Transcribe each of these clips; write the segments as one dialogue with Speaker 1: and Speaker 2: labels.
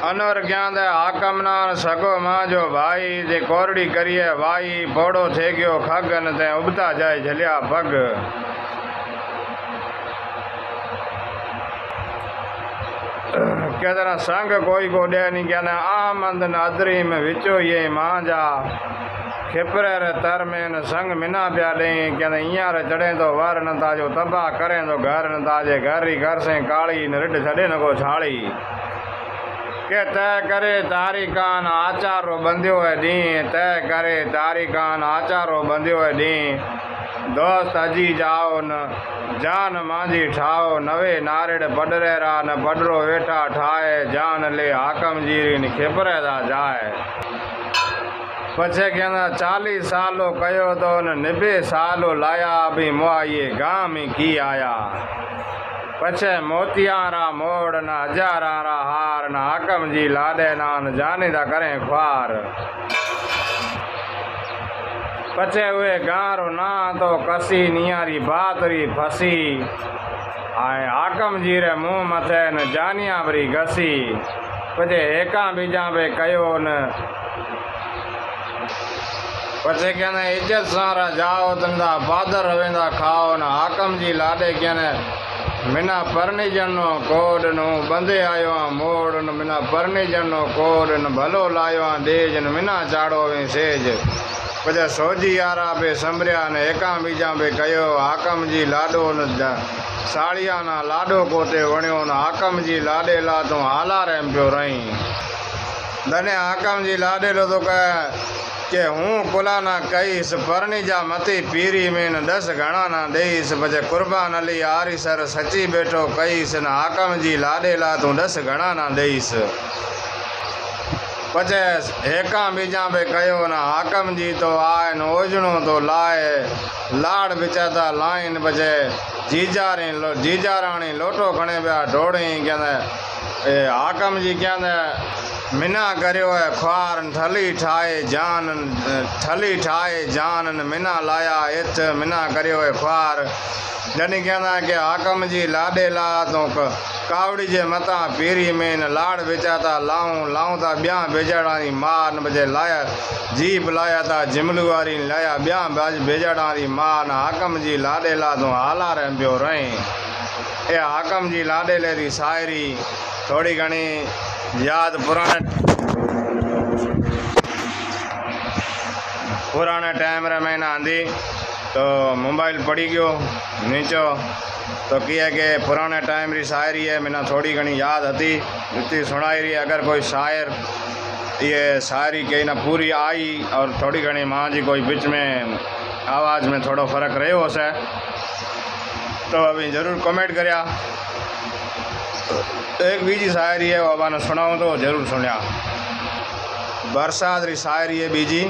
Speaker 1: अनवर ज्ञान हाकम नान सगो मां जो भाई जे कोरड़ी करिए भाई पोड़ो थे गयो खगन ते उबता जाए झलिया भग। कहते संग कोई को दे नहीं कहना आमंद नदरी में विचो ये मां जा खिपरे रे तर में न संग मिना प्या दे कहते इया रे चढ़े तो वर न ताजो तबाह करें तो घर न ताजे घर ही घर से काली न रिड छड़े न को छाड़ी के तय करे तारिकान आचारो बंधियो है दी तय करे तारिकान आचारो बंधियो है दी दोस्त अजी जाओ न जान मांझी ठाओ नवे नारिड़ पडरे रा न पडरो वेठा ठाए जान ले हाकम जीरी न खिपरे दा जाए। पछे कहना 40 सालो कयो तो न 90 सालो लाया भी मुआइए गांव में की आया। पछे मोतियारा मोड़ न हजारा रा हार न हाकम जी लाडे नान जाने दा करें ख्वार। पछे हुए गारो ना तो कसी नियारी बातरी फसी आए हाकम जी रे मुंह मथे न जानिया बरी घसी। पछे एका बीजा पे कयो न पछे कहने इज्जत सारा जाओ तंदा बादर वेंदा खाओ न हाकम जी लाडे कहने मिना परनी जनो कोड नु बंदे आयो मोड़ न मिना परनी जनो कोड न भलो लायो डेज न मिना चाड़ो वे सेज। पछे सोजी यारा पे संभरिया ने एका बीजा पे कयो हाकम जी लाडो न साड़िया ना लाडो कोते वणियो न हाकम जी लाडे ला तू हाला रेम पियो रही। धने हाकम जी लाडे लो तो कह के हूँ कुला ना कईस परनी जा मती पीरी में न 10 घणा ना देईस। बजे कुर्बान अली आरी सर सची बैठो कईस न हाकम जी लाडे ला तू 10 घणा ना देईस। पचे हेका बीजा पे कयो न हाकम जी तो आए न ओजणो तो लाए लाड़ बिचाता लाइन। बजे जीजा राणी लोटो खणे पिया ढोड़ी कहते हाकम जी कहते मिना करियो है ख्वार थली ठाए जान मिना लाया इथ मिना करियो है ख्वार। जनी कहना कि हाकम जी लाडे ला तो कावड़ी जे मता पीरी में न लाड़ बेचाता लाऊं ता ब्याह बेजड़ा मार न बजे लाया जीप लाया था जिमलू वारी लाया ब्याह बेजड़ा मार न हाकम जी लाडे ला तो हाला रह पियो रही। ए हाकम जी लाडे ले री शायरी थोड़ी घनी याद पुराने टाइम रे मैंने आंधी तो मोबाइल पड़ी गयो नीचो तो किए के पुराने टाइम री शायरी है मैंने थोड़ी घनी याद हती इतनी सुनाई रही। अगर कोई शायर ये शायरी कहीं ना पूरी आई और थोड़ी घनी माँ जी कोई बीच में आवाज़ में थोड़ा फ़र्क रहे हो से तो अभी ज़रूर कमेंट करिया। एक बीजी शायरी है वो अब सुनाऊँ तो जरूर सुनिया। बरसात री शायरी है बीजी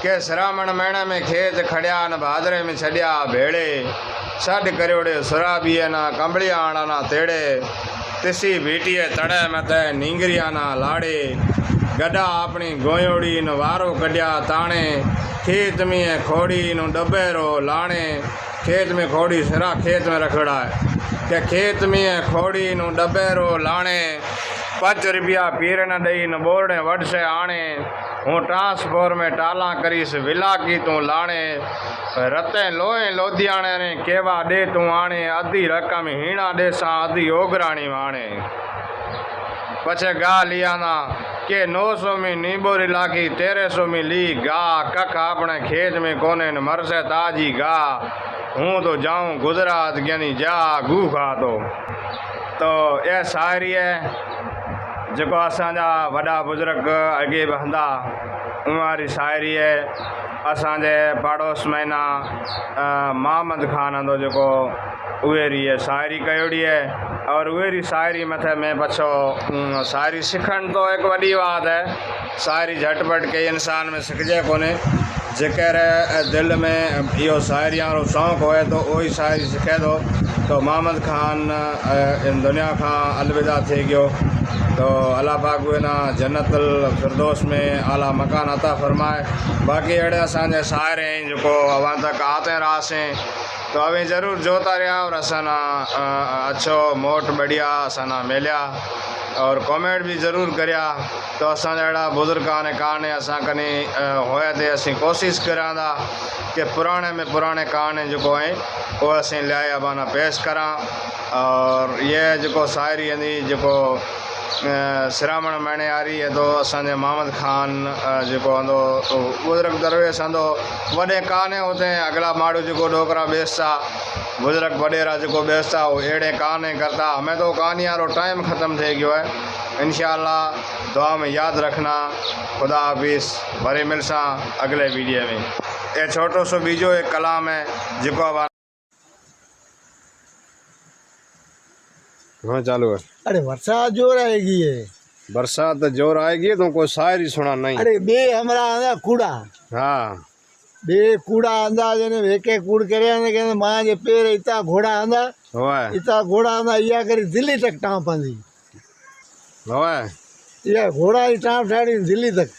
Speaker 1: के श्रावण महीने में खेत खड़िया न भादरे में छड़िया भेड़े सड करोड़े सुराबिये ना कंबलिया आना ना तेड़े तिसी भीटिए तड़े में तय नींगरिया ना लाड़े गड्ढा अपनी गोयोड़ी न वारो कड्या ताणे खेत में खोड़ी न डब्बेरो लाणे। खेत में खोड़ी सिरा खेत में रखड़ा है के खेत में खोड़ी नु डब्बेरो लाणे 5 रुपया पीर न दई न बोरड़े वड से आणे। हूँ ट्रांसफोर में टाला करीस विला की तू लाणे रते लोए लोधियाणे ने केवा दे तू आणे अधी रकम हीणा दे सा अधी ओगराणी वाणे। पछे गा लिया ना के 900 में नींबोरी लाखी 1300 में ली गा कख अपने खेत में कोने न मरसे ताजी गा। हूँ तो जाऊँ गुजरात ज्ञानी जा गू खा तो ये शायरी है जो असांजा वड़ा बुजुर्ग अगे बहंदा उमारी शायरी है। असांजे पड़ोस में ना मोहम्मद खान आंदो जो उहेरी है शायरी कयोड़ी है और उहेरी शायरी मथे में पछो शायरी सिखण तो एक वड़ी बात है। शायरी झटपट के इंसान में सिखजे कोने जेकर दिल में यो शायरियां रो शौक़ होए तो वही शायरी सिखे तो मोहम्मद खान इन दुनिया का अलविदा थे गयो तो अल्लाह पाक ना जन्नतुल फिरदौस में आला मकान अता फरमाए। बाकी अड़े असांजे शायर हैं जो अवां तक आते रहासीं तो अभी ज़रूर जोता रहा और असाना अच्छो मोट बढ़िया असाना मिलिया। और कमेंट भी ज़रूर करिया। तो असां अहिड़ा बुज़ुर्गान कहानी असां कने होया ते असीं कोशिश करां था कि पुराने में पुराने कहानी जो आहिनि उहे असीं लिया अबाना पेश करां। और ये जो शायरी आंदी जो श्रावण महीने आ रही है तो असांजे मोहम्मद खान जो आंदो बुज़ुर्ग दरवेश आंदो वॾे काने होते अगला माड़ू जो डोकरा बेचता बुज़ुर्ग वडेरा जो बेचता वो अड़े कहानी करता। हमें तो कहानी वालो टाइम ख़त्म थे गयो है। इंशाअल्लाह दुआ में याद रखना। खुदा हाफिज़। वरी मिलसा अगले वीडियो में। ये छोटो सो बीजो एक कलाम है जो हाँ चालू है।
Speaker 2: अरे बरसात जोर आएगी है।
Speaker 1: बरसात जोर आएगी तो कोई शायरी सुना नहीं।
Speaker 2: अरे बे हमरा आंदा कूड़ा
Speaker 1: हाँ
Speaker 2: बे कूड़ा आंदा जने वेके कूड़ करे ने कहने मां जे पेर इता घोड़ा आंदा
Speaker 1: होए
Speaker 2: इता घोड़ा आंदा या करे दिल्ली तक टांप आंदी
Speaker 1: होए
Speaker 2: या घोड़ा ही टांप ठाड़ी दिल्ली तक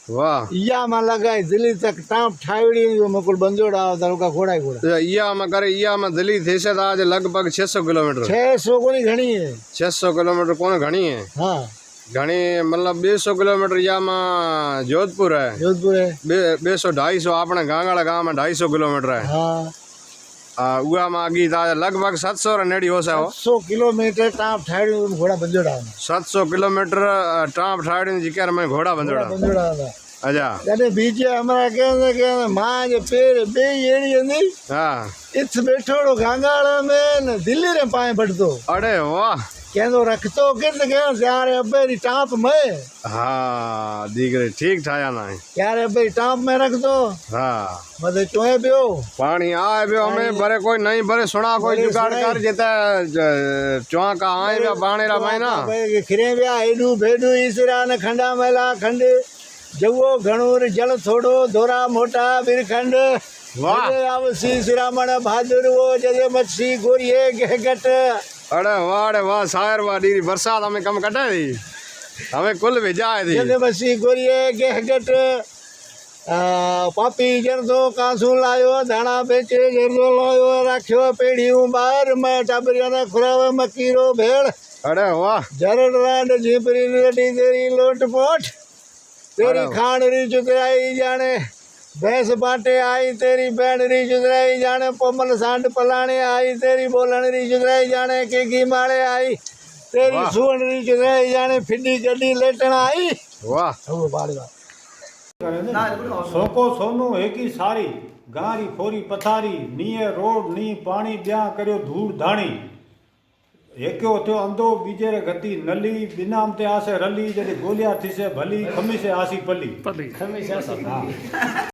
Speaker 1: वाह
Speaker 2: या मां लगाई दिल्ली तक टांप ठावड़ी जो मकुल बंजोड़ा आवता का घोड़ा ही घोड़ा
Speaker 1: इया में करे इया में दिल्ली थे से आज लगभग 600 किलोमीटर
Speaker 2: 600 कोनी घणी है
Speaker 1: 600 किलोमीटर कौन घनी है।
Speaker 2: हाँ
Speaker 1: घनी मतलब 200 किलोमीटर या में जोधपुर है
Speaker 2: जोधपुर है
Speaker 1: 200 250 अपने गांगड़ा गांव में 250 किलोमीटर है।
Speaker 2: हाँ
Speaker 1: उआ में अगी लगभग 700 रे नेड़ी हो से
Speaker 2: 700 किलोमीटर टांप ठावड़ी घोड़ा बंजोड़ा
Speaker 1: 700 किलोमीटर टाँप ठाड़ी जिक्र में घोड़ा बंदोड़ा
Speaker 2: बंजोड़ा आंदा
Speaker 1: अच्छा
Speaker 2: जने बीजे हमरा कहने मां जे पेर बे एड़ी अंदी
Speaker 1: हाँ
Speaker 2: इथ बैठोड़ो गांगाड़ा में न दिल्ली रे पाए बढ़तो
Speaker 1: अरे वाह
Speaker 2: कहंदो रखतो कित कह यार अबेरी टांप में
Speaker 1: हाँ दीगरे ठीक ठाया ना है
Speaker 2: यार अबेरी टांप में रखतो
Speaker 1: हाँ
Speaker 2: मदे चोए पियो
Speaker 1: पानी आए भी हमें भरे कोई नहीं भरे सुना कोई
Speaker 2: भरे
Speaker 1: जुगाड़
Speaker 2: सुनाई।
Speaker 1: कर जेता चुआ का आए भी बाणे रा महीना
Speaker 2: खिरे बिया एडू भेडू ईसरा न खंडा मेला खंड जवो घणूर जल थोड़ो धोरा मोटा बिरखंड
Speaker 1: वाह
Speaker 2: आवसी श्रावण भादरवो जदे मच्छी गोरिये गहगट
Speaker 1: अरे वाह शायर वाह डी बरसात हमें कम कटे थी हमें कुल भेजाए थी
Speaker 2: जदे मच्छी गोरिये गहगट पापी जरदो कांसू लायो धाणा बेचे जरदो लायो राख्यो पेड़ियों बार मैं टाबरिया ने खुरावे मकीरो भेड़
Speaker 1: अरे वाह
Speaker 2: जरड़ रांड झीपरी रटी तेरी लोट पोट तेरी खान री चुतराई जाने भैंस बाटे आई तेरी बैन री चुतराई जाने पोमल सांड पलाने आई तेरी बोलन री चुतराई जाने केकी माले आई तेरी सुवन री चुतराई जाने फिड्डी गड्डी लेटन आई
Speaker 1: वाह
Speaker 2: वो बाड़ी बात
Speaker 3: सोको सोनू हेकी सारी गारी फोरी पथारी नीए रोड नी पानी ब्याह करियो धूड़ धाणी हेक्यो थियो अंधो बीजे रे गति नली बिनाम ते आसे रली जॾहिं गोलिया थी से भली खमी से आसी पली खमी से आसी